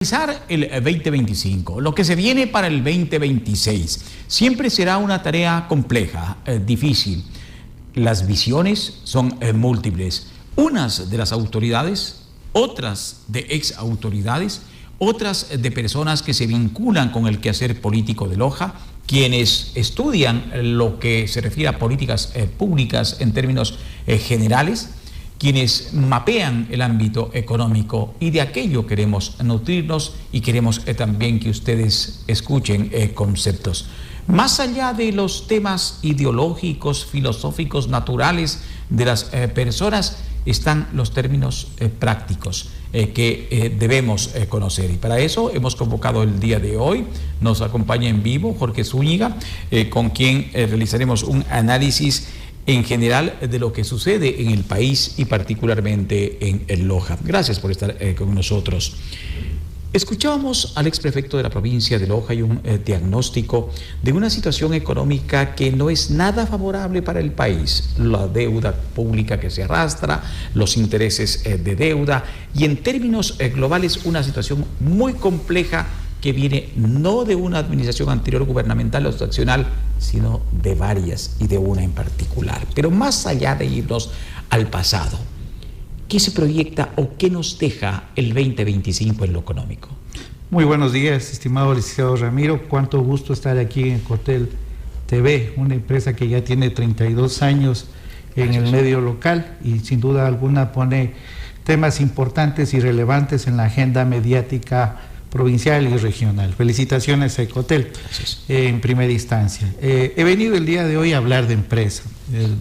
Realizar el 2025, lo que se viene para el 2026, siempre será una tarea compleja, difícil. Las visiones son múltiples, unas de las autoridades, otras de ex autoridades, otras de personas que se vinculan con el quehacer político de Loja, quienes estudian lo que se refiere a políticas públicas en términos generales, quienes mapean el ámbito económico, y de aquello queremos nutrirnos y queremos también que ustedes escuchen conceptos. Más allá de los temas ideológicos, filosóficos, naturales de las personas, están los términos prácticos que debemos conocer. Y para eso hemos convocado el día de hoy, nos acompaña en vivo Jorge Zúñiga, con quien realizaremos un análisis en general de lo que sucede en el país y particularmente en Loja. Gracias por estar con nosotros. Escuchábamos al exprefecto de la provincia de Loja y un diagnóstico de una situación económica que no es nada favorable para el país. La deuda pública que se arrastra, los intereses de deuda y en términos globales una situación muy compleja que viene no de una administración anterior gubernamental o estacional, sino de varias y de una en particular. Pero más allá de irnos al pasado, ¿qué se proyecta o qué nos deja el 2025 en lo económico? Muy buenos días, estimado licenciado Ramiro. Cuánto gusto estar aquí en Ecotel TV, una empresa que ya tiene 32 años en el medio local y sin duda alguna pone temas importantes y relevantes en la agenda mediática provincial y regional. Felicitaciones a Ecotel en primera instancia. He venido el día de hoy a hablar de empresa,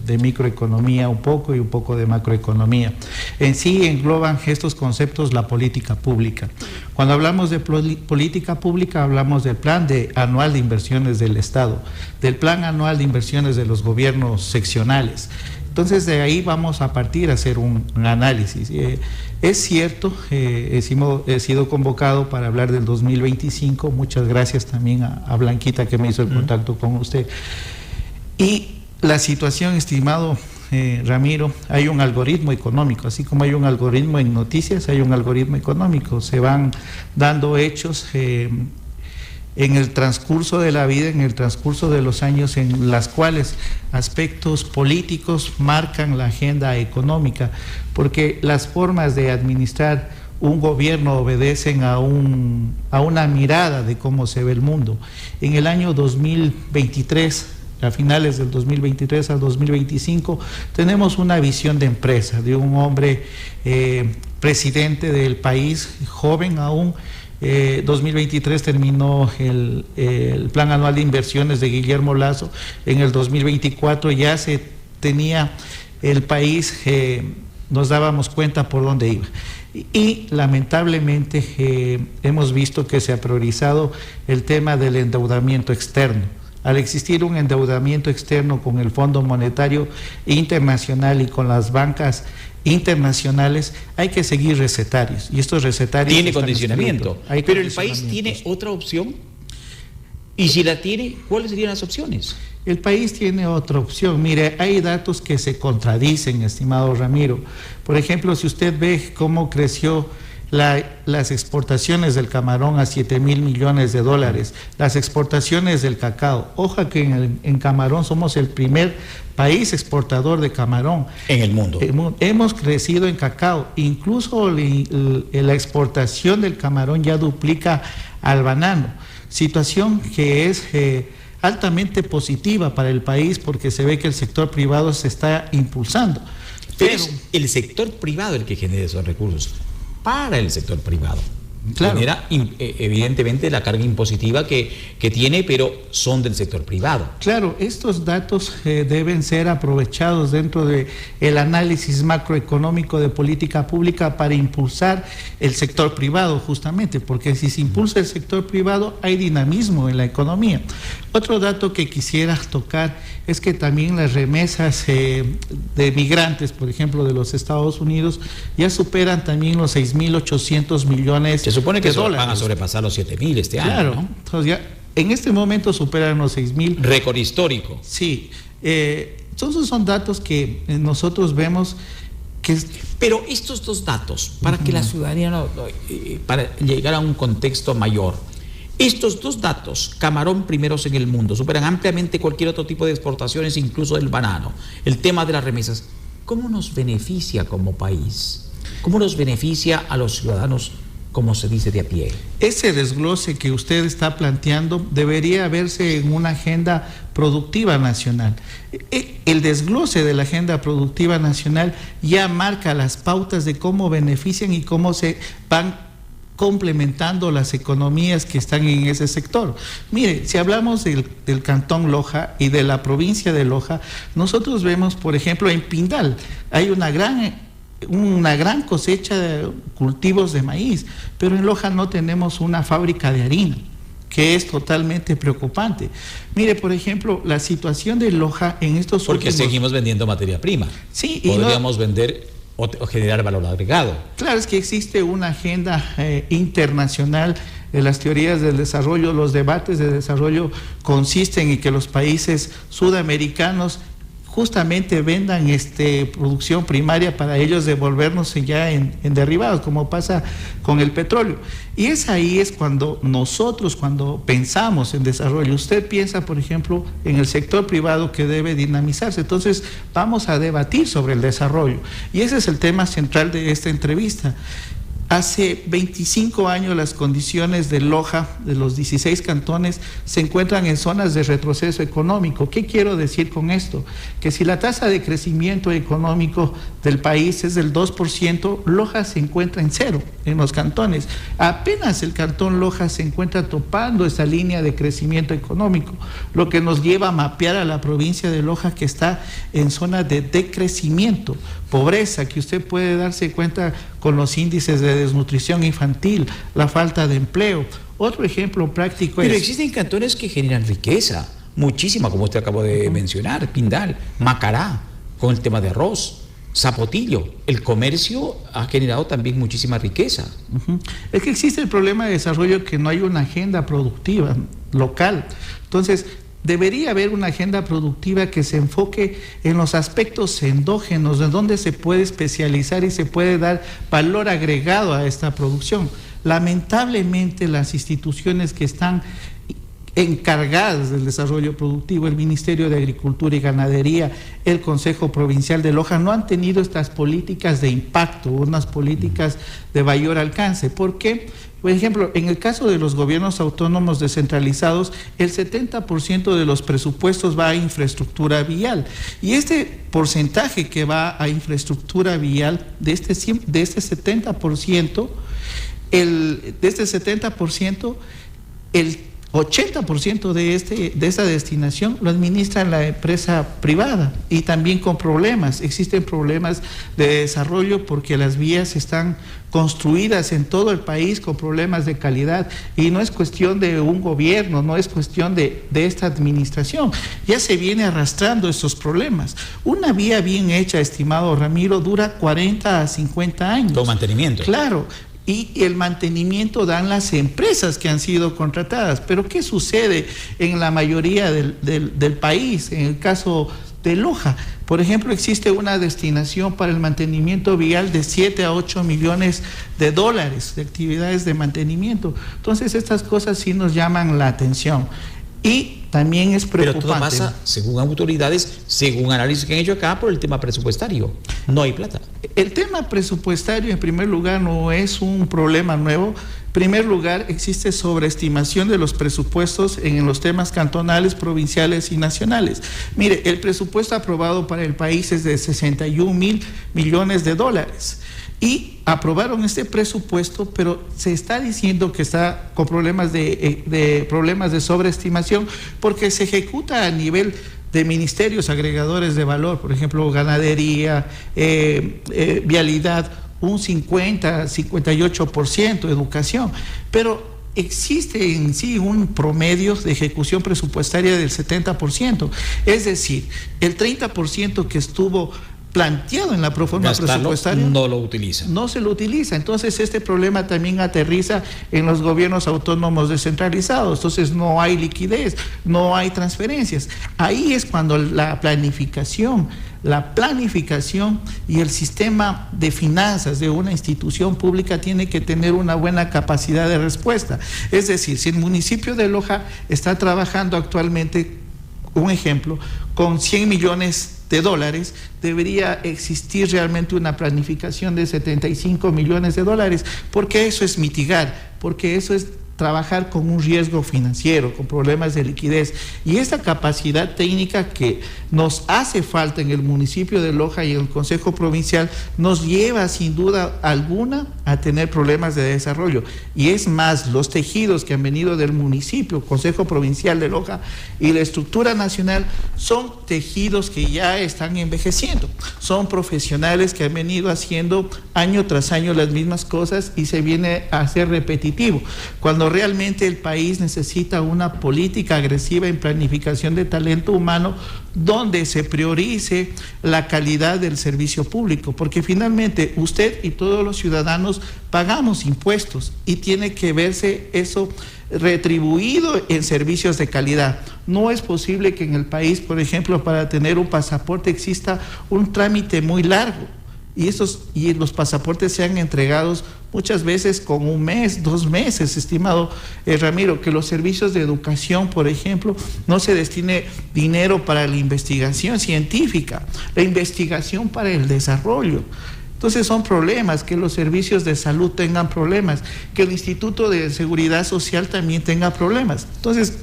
de microeconomía un poco y un poco de macroeconomía. En sí engloban estos conceptos la política pública. Cuando hablamos de política pública hablamos del plan anual de inversiones del Estado, del plan anual de inversiones de los gobiernos seccionales. Entonces de ahí vamos a partir a hacer un análisis. Es cierto, he sido convocado para hablar del 2025, muchas gracias también a Blanquita que me hizo el contacto con usted. Y la situación, estimado Ramiro, hay un algoritmo económico, así como hay un algoritmo en noticias, hay un algoritmo económico, se van dando hechos en el transcurso de la vida, en el transcurso de los años, en las cuales aspectos políticos marcan la agenda económica, porque las formas de administrar un gobierno obedecen a una mirada de cómo se ve el mundo. En el año 2023, a finales del 2023 al 2025, tenemos una visión de empresa, de un hombre presidente del país, joven aún. 2023 terminó el plan anual de inversiones de Guillermo Lasso. En el 2024 ya se tenía el país, nos dábamos cuenta por dónde iba. Y lamentablemente hemos visto que se ha priorizado el tema del endeudamiento externo. Al existir un endeudamiento externo con el Fondo Monetario Internacional y con las bancas internacionales, hay que seguir recetarios, y estos recetarios tiene condicionamiento, pero el país tiene otra opción, y si la tiene, ¿cuáles serían las opciones? El país tiene otra opción. Mire, hay datos que se contradicen, estimado Ramiro. Por ejemplo, si usted ve cómo creció las exportaciones del camarón a 7.000 millones de dólares, las exportaciones del cacao. Ojo que en camarón somos el primer país exportador de camarón en el mundo. Hemos crecido en cacao, incluso la exportación del camarón ya duplica al banano, situación que es altamente positiva para el país porque se ve que el sector privado se está impulsando. Pero es el sector privado el que genera esos recursos para el sector privado. Claro. Genera evidentemente la carga impositiva que tiene, pero son del sector privado. Claro, estos datos deben ser aprovechados dentro del análisis macroeconómico de política pública para impulsar el sector privado, justamente, porque si se impulsa el sector privado hay dinamismo en la economía. Otro dato que quisiera tocar es que también las remesas de migrantes, por ejemplo, de los Estados Unidos, ya superan también los 6.800 millones. Se supone que van a sobrepasar los 7.000 este año. Claro, ¿no? Entonces ya en este momento superan los 6.000. Récord histórico. Sí, entonces son datos que nosotros vemos Pero estos dos datos, para que la ciudadanía, para llegar a un contexto mayor, estos dos datos, camarón primeros en el mundo, superan ampliamente cualquier otro tipo de exportaciones, incluso del banano. El tema de las remesas, ¿cómo nos beneficia como país? ¿Cómo nos beneficia a los ciudadanos, como se dice, de a pie? Ese desglose que usted está planteando debería verse en una agenda productiva nacional. El desglose de la agenda productiva nacional ya marca las pautas de cómo benefician y cómo se van complementando las economías que están en ese sector. Mire, si hablamos del Cantón Loja y de la provincia de Loja, nosotros vemos, por ejemplo, en Pindal hay una gran cosecha de cultivos de maíz, pero en Loja no tenemos una fábrica de harina, que es totalmente preocupante. Mire, por ejemplo, la situación de Loja en estos Porque seguimos vendiendo materia prima. Sí, podríamos vender o generar valor agregado. Claro, es que existe una agenda internacional de las teorías del desarrollo. Los debates de desarrollo consisten en que los países sudamericanos justamente vendan producción primaria para ellos devolvernos ya en derivados, como pasa con el petróleo. Y ahí es cuando nosotros, cuando pensamos en desarrollo, usted piensa, por ejemplo, en el sector privado que debe dinamizarse. Entonces, vamos a debatir sobre el desarrollo. Y ese es el tema central de esta entrevista. Hace 25 años las condiciones de Loja, de los 16 cantones, se encuentran en zonas de retroceso económico. ¿Qué quiero decir con esto? Que si la tasa de crecimiento económico del país es del 2%, Loja se encuentra en cero en los cantones. Apenas el cantón Loja se encuentra topando esa línea de crecimiento económico, lo que nos lleva a mapear a la provincia de Loja, que está en zona de decrecimiento, pobreza, que usted puede darse cuenta con los índices de desnutrición infantil, la falta de empleo. Otro ejemplo práctico Pero existen cantones que generan riqueza, muchísima, como usted acabó de mencionar, Pindal, Macará, con el tema de arroz, Zapotillo. El comercio ha generado también muchísima riqueza. Es que existe el problema de desarrollo, que no hay una agenda productiva local. Entonces, debería haber una agenda productiva que se enfoque en los aspectos endógenos, de donde se puede especializar y se puede dar valor agregado a esta producción. Lamentablemente, las instituciones que están encargadas del desarrollo productivo, el Ministerio de Agricultura y Ganadería, el Consejo Provincial de Loja, no han tenido estas políticas de impacto, unas políticas de mayor alcance. ¿Por qué? Por ejemplo, en el caso de los gobiernos autónomos descentralizados, el 70% de los presupuestos va a infraestructura vial. Y este porcentaje que va a infraestructura vial, de este 70%, el 80% de esa destinación lo administra la empresa privada, y también con problemas. Existen problemas de desarrollo porque las vías están construidas en todo el país con problemas de calidad, y no es cuestión de un gobierno, no es cuestión de esta administración. Ya se viene arrastrando estos problemas. Una vía bien hecha, estimado Ramiro, dura 40 a 50 años. Con mantenimiento. Claro. Y el mantenimiento dan las empresas que han sido contratadas. Pero ¿qué sucede en la mayoría del país? En el caso de Loja, por ejemplo, existe una destinación para el mantenimiento vial de 7 a 8 millones de dólares de actividades de mantenimiento. Entonces, estas cosas sí nos llaman la atención. Y también es preocupante. Pero todo pasa, según autoridades, según análisis que han hecho acá, por el tema presupuestario. No hay plata. El tema presupuestario, en primer lugar, no es un problema nuevo. En primer lugar, existe sobreestimación de los presupuestos en los temas cantonales, provinciales y nacionales. Mire, el presupuesto aprobado para el país es de 61.000 millones de dólares. Y aprobaron este presupuesto, pero se está diciendo que está con problemas de sobreestimación, porque se ejecuta a nivel de ministerios agregadores de valor, por ejemplo, ganadería, vialidad, un 58%, educación, pero existe en sí un promedio de ejecución presupuestaria del 70%, es decir, el 30% que estuvo planteado en la proforma presupuestaria, no lo utiliza. No se lo utiliza. Entonces este problema también aterriza en los gobiernos autónomos descentralizados. Entonces no hay liquidez, no hay transferencias. Ahí es cuando la planificación y el sistema de finanzas de una institución pública tiene que tener una buena capacidad de respuesta. Es decir, si el municipio de Loja está trabajando actualmente, un ejemplo, con 100 millones de dólares, debería existir realmente una planificación de 75 millones de dólares, porque eso es mitigar, porque eso es trabajar con un riesgo financiero, con problemas de liquidez. Y esta capacidad técnica que nos hace falta en el municipio de Loja y en el Consejo Provincial nos lleva sin duda alguna a tener problemas de desarrollo. Y es más, los tejidos que han venido del municipio, Consejo Provincial de Loja y la estructura nacional son tejidos que ya están envejeciendo. Son profesionales que han venido haciendo año tras año las mismas cosas y se viene a hacer repetitivo. Cuando realmente el país necesita una política agresiva en planificación de talento humano donde se priorice la calidad del servicio público, porque finalmente usted y todos los ciudadanos pagamos impuestos y tiene que verse eso retribuido en servicios de calidad. No es posible que en el país, por ejemplo, para tener un pasaporte exista un trámite muy largo y los pasaportes sean entregados muchas veces con 1 mes, 2 meses, estimado Ramiro, que los servicios de educación, por ejemplo, no se destine dinero para la investigación científica, la investigación para el desarrollo. Entonces son problemas, que los servicios de salud tengan problemas, que el Instituto de Seguridad Social también tenga problemas. Entonces,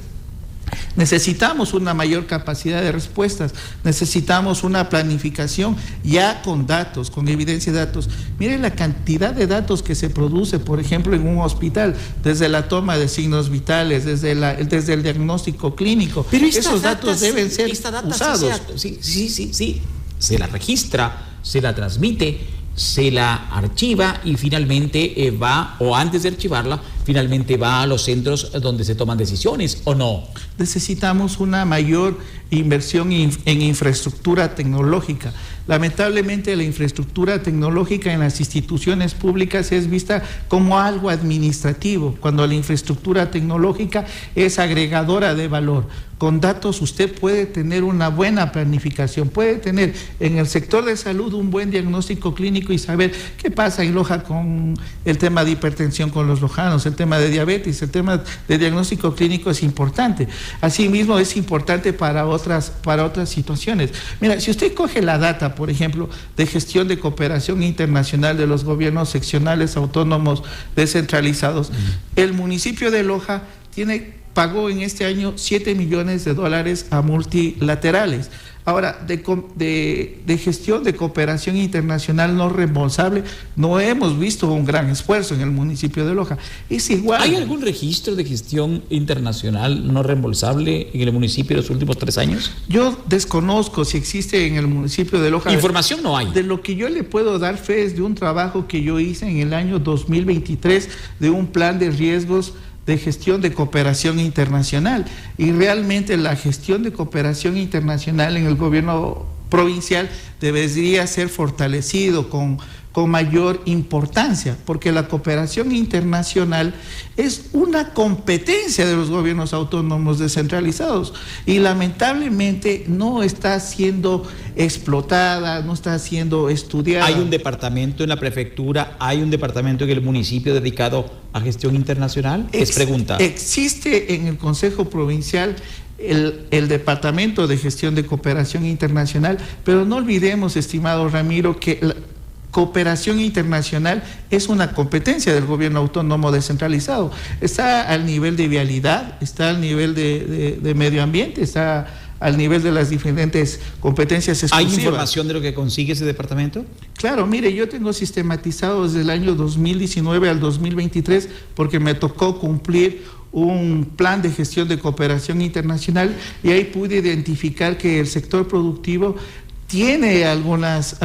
necesitamos una mayor capacidad de respuestas, necesitamos una planificación ya con datos, con evidencia de datos. Miren la cantidad de datos que se produce, por ejemplo, en un hospital, desde la toma de signos vitales, desde el diagnóstico clínico. Pero esos datos deben ser usados. Sí, se la registra, se la transmite, se la archiva y finalmente va, o antes de archivarla, finalmente va a los centros donde se toman decisiones, ¿o no? Necesitamos una mayor inversión en infraestructura tecnológica. Lamentablemente la infraestructura tecnológica en las instituciones públicas es vista como algo administrativo, cuando la infraestructura tecnológica es agregadora de valor. Con datos usted puede tener una buena planificación, puede tener en el sector de salud un buen diagnóstico clínico y saber qué pasa en Loja con el tema de hipertensión con los lojanos, el tema de diabetes, el tema de diagnóstico clínico es importante. Asimismo es importante para otras situaciones. Mira, si usted coge la data, por ejemplo, de gestión de cooperación internacional de los gobiernos seccionales autónomos descentralizados, el municipio de Loja pagó en este año 7 millones de dólares a multilaterales. Ahora, de gestión de cooperación internacional no reembolsable, no hemos visto un gran esfuerzo en el municipio de Loja. Es igual. ¿Hay algún registro de gestión internacional no reembolsable en el municipio de los últimos 3 años? Yo desconozco si existe en el municipio de Loja. Información no hay. De lo que yo le puedo dar fe es de un trabajo que yo hice en el año 2023 de un plan de riesgos de gestión de cooperación internacional, y realmente la gestión de cooperación internacional en el gobierno provincial debería ser fortalecido con mayor importancia, porque la cooperación internacional es una competencia de los gobiernos autónomos descentralizados y lamentablemente no está siendo explotada, no está siendo estudiada. ¿Hay un departamento en la prefectura, hay un departamento en el municipio dedicado a gestión internacional? Es pregunta. Existe en el Consejo Provincial el Departamento de Gestión de Cooperación Internacional, pero no olvidemos, estimado Ramiro, que la cooperación internacional es una competencia del gobierno autónomo descentralizado. Está al nivel de vialidad, está al nivel de medio ambiente, está al nivel de las diferentes competencias exclusivas. ¿Hay información de lo que consigue ese departamento? Claro, mire, yo tengo sistematizado desde el año 2019 al 2023 porque me tocó cumplir un plan de gestión de cooperación internacional y ahí pude identificar que el sector productivo tiene algunas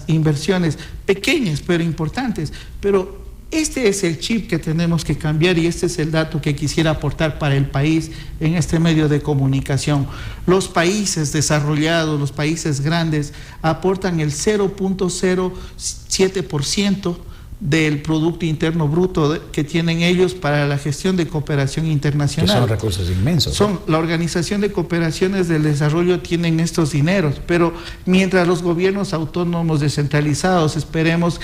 inversiones pequeñas pero importantes, pero Este es el chip que tenemos que cambiar y este es el dato que quisiera aportar para el país en este medio de comunicación. Los países desarrollados, los países grandes, aportan el 0.07% del Producto Interno Bruto que tienen ellos para la gestión de cooperación internacional. Que son recursos inmensos. La Organización de Cooperaciones del Desarrollo tienen estos dineros, pero mientras los gobiernos autónomos descentralizados esperemos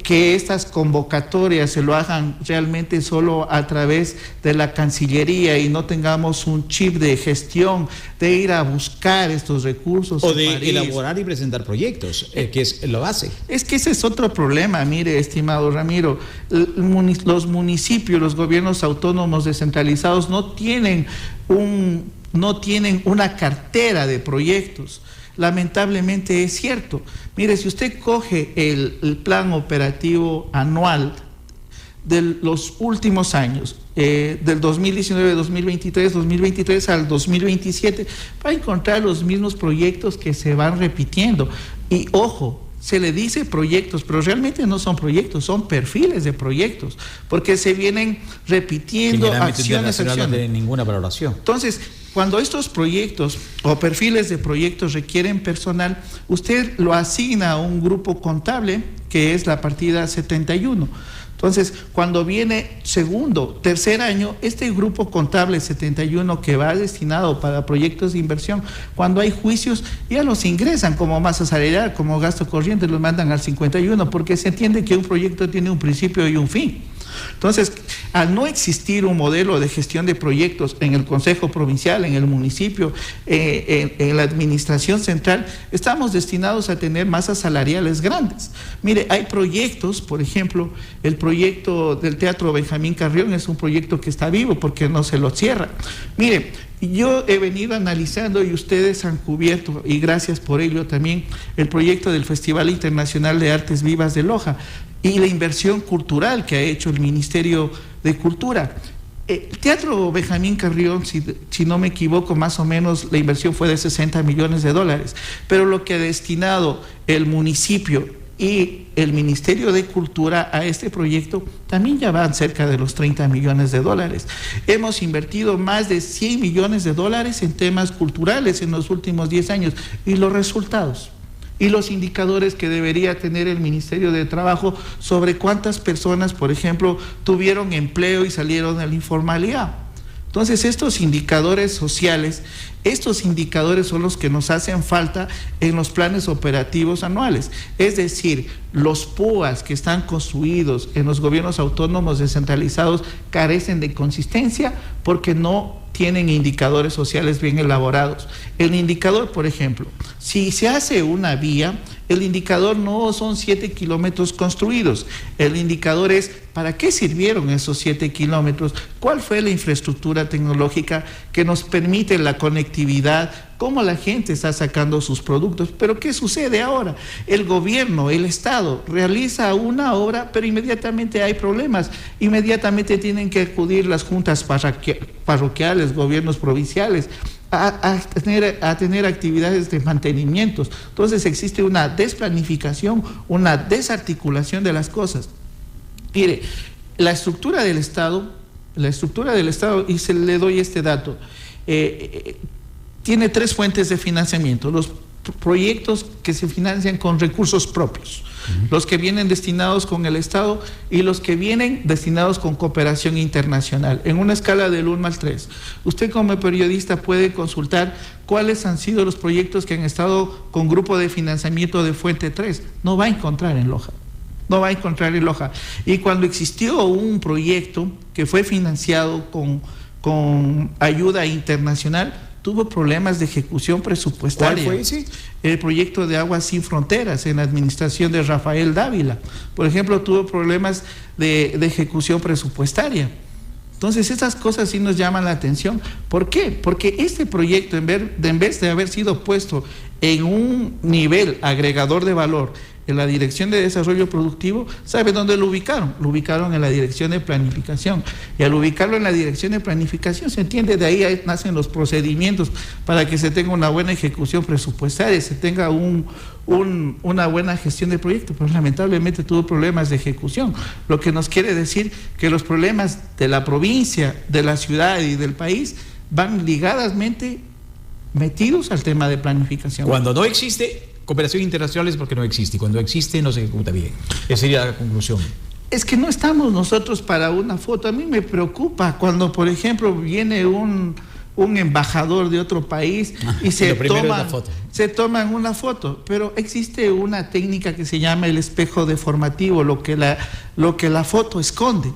que estas convocatorias se lo hagan realmente solo a través de la Cancillería y no tengamos un chip de gestión, de ir a buscar estos recursos. O de elaborar y presentar proyectos, que es lo base. Es que ese es otro problema, mire, estimado Ramiro. Los municipios, los gobiernos autónomos descentralizados no tienen una cartera de proyectos. Lamentablemente es cierto. Mire, si usted coge el plan operativo anual de los últimos años, del 2019, 2023, 2023 al 2027, va a encontrar los mismos proyectos que se van repitiendo. Y ojo, se le dice proyectos, pero realmente no son proyectos, son perfiles de proyectos, porque se vienen repitiendo acciones. No de ninguna valoración. Entonces, cuando estos proyectos o perfiles de proyectos requieren personal, usted lo asigna a un grupo contable, que es la partida 71. Entonces, cuando viene segundo, tercer año, este grupo contable 71 que va destinado para proyectos de inversión, cuando hay juicios, ya los ingresan como masa salarial, como gasto corriente, los mandan al 51, porque se entiende que un proyecto tiene un principio y un fin. Entonces, al no existir un modelo de gestión de proyectos en el Consejo Provincial, en el municipio, en la administración central, estamos destinados a tener masas salariales grandes. Mire, hay proyectos, por ejemplo, el proyecto del Teatro Benjamín Carrión es un proyecto que está vivo porque no se lo cierra. Mire, yo he venido analizando y ustedes han cubierto, y gracias por ello también, el proyecto del Festival Internacional de Artes Vivas de Loja y la inversión cultural que ha hecho el Ministerio de Cultura. El Teatro Benjamín Carrión, si no me equivoco, más o menos la inversión fue de $60 millones, pero lo que ha destinado el municipio y el Ministerio de Cultura a este proyecto también ya van cerca de los $30 millones. Hemos invertido más de $100 millones en temas culturales en los últimos 10 años y los resultados y los indicadores que debería tener el Ministerio de Trabajo sobre cuántas personas, por ejemplo, tuvieron empleo y salieron de la informalidad. Entonces, estos indicadores sociales, estos indicadores son los que nos hacen falta en los planes operativos anuales. Es decir, los PUAs que están construidos en los gobiernos autónomos descentralizados carecen de consistencia porque no tienen indicadores sociales bien elaborados. El indicador, por ejemplo, si se hace una vía, el indicador no son 7 kilómetros construidos. El indicador es ¿para qué sirvieron esos 7 kilómetros? ¿Cuál fue la infraestructura tecnológica que nos permite la conectividad? ¿Cómo la gente está sacando sus productos? Pero ¿qué sucede ahora? El gobierno, el Estado, realiza una obra, pero inmediatamente hay problemas. Inmediatamente tienen que acudir las juntas parroquiales, gobiernos provinciales, a tener actividades de mantenimiento. Entonces existe una desplanificación, una desarticulación de las cosas. Mire, la estructura del Estado, y le doy este dato, tiene 3 fuentes de financiamiento: los proyectos que se financian con recursos propios, los que vienen destinados con el Estado y los que vienen destinados con cooperación internacional. En una escala del 1 al 3, usted como periodista puede consultar cuáles han sido los proyectos que han estado con grupo de financiamiento de fuente 3. No va a encontrar en Loja. No va a encontrar en Loja. Y cuando existió un proyecto que fue financiado con ayuda internacional, tuvo problemas de ejecución presupuestaria. ¿Cuál fue ese? El proyecto de Aguas Sin Fronteras en la administración de Rafael Dávila, por ejemplo, tuvo problemas de ejecución presupuestaria. Entonces, estas cosas sí nos llaman la atención. ¿Por qué? Porque este proyecto, en vez de haber sido puesto en un nivel agregador de valor, en la Dirección de Desarrollo Productivo, ¿sabe dónde lo ubicaron? Lo ubicaron en la Dirección de Planificación. Y al ubicarlo en la Dirección de Planificación, se entiende, de ahí nacen los procedimientos para que se tenga una buena ejecución presupuestaria, se tenga una buena gestión de proyectos, pero lamentablemente tuvo problemas de ejecución, lo que nos quiere decir que los problemas de la provincia, de la ciudad y del país van ligadamente metidos al tema de planificación. Cuando no existe cooperación internacional es porque no existe, y cuando existe no se ejecuta bien. Esa sería la conclusión. Es que no estamos nosotros para una foto. A mí me preocupa cuando, por ejemplo, viene un embajador de otro país y se toman una foto, pero existe una técnica que se llama el espejo deformativo, lo que la foto esconde.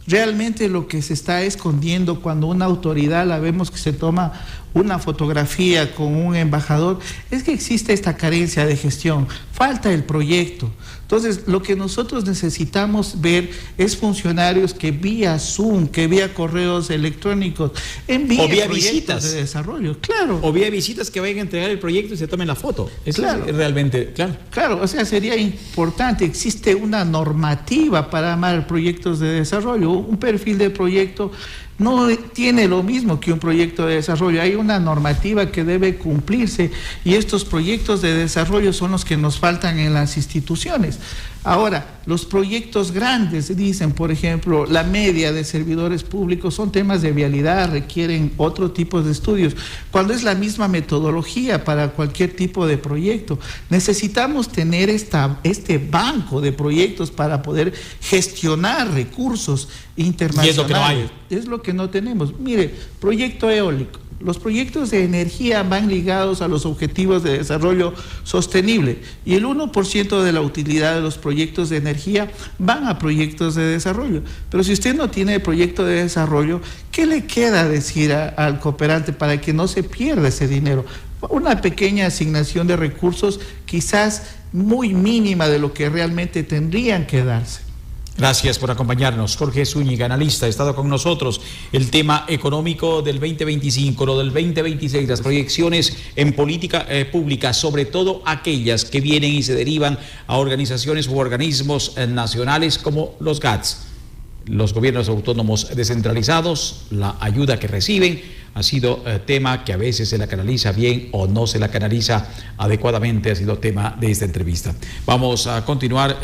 Realmente lo que se está escondiendo cuando una autoridad la vemos que se toma una fotografía con un embajador, es que existe esta carencia de gestión, falta el proyecto. Entonces, lo que nosotros necesitamos ver es funcionarios que vía Zoom, que vía correos electrónicos, envíen proyectos visitas de desarrollo, claro. O vía visitas que vayan a entregar el proyecto y se tomen la foto. Eso claro. Es realmente, claro. Claro, o sea, sería importante, existe una normativa para armar proyectos de desarrollo, un perfil de proyecto no tiene lo mismo que un proyecto de desarrollo, hay una normativa que debe cumplirse y estos proyectos de desarrollo son los que nos faltan en las instituciones. Ahora, los proyectos grandes, dicen, por ejemplo, la media de servidores públicos son temas de vialidad, requieren otro tipo de estudios, cuando es la misma metodología para cualquier tipo de proyecto. Necesitamos tener este banco de proyectos para poder gestionar recursos internacionales. Y es lo que no hay. Es lo que no tenemos. Mire, proyecto eólico. Los proyectos de energía van ligados a los objetivos de desarrollo sostenible y el 1% de la utilidad de los proyectos de energía van a proyectos de desarrollo. Pero si usted no tiene proyecto de desarrollo, ¿qué le queda decir al cooperante para que no se pierda ese dinero? Una pequeña asignación de recursos, quizás muy mínima de lo que realmente tendrían que darse. Gracias por acompañarnos. Jorge Zúñiga, analista, ha estado con nosotros. El tema económico del 2025, lo del 2026, las proyecciones en política pública, sobre todo aquellas que vienen y se derivan a organizaciones u organismos nacionales como los GATS, los gobiernos autónomos descentralizados, la ayuda que reciben, ha sido tema que a veces se la canaliza bien o no se la canaliza adecuadamente, ha sido tema de esta entrevista. Vamos a continuar.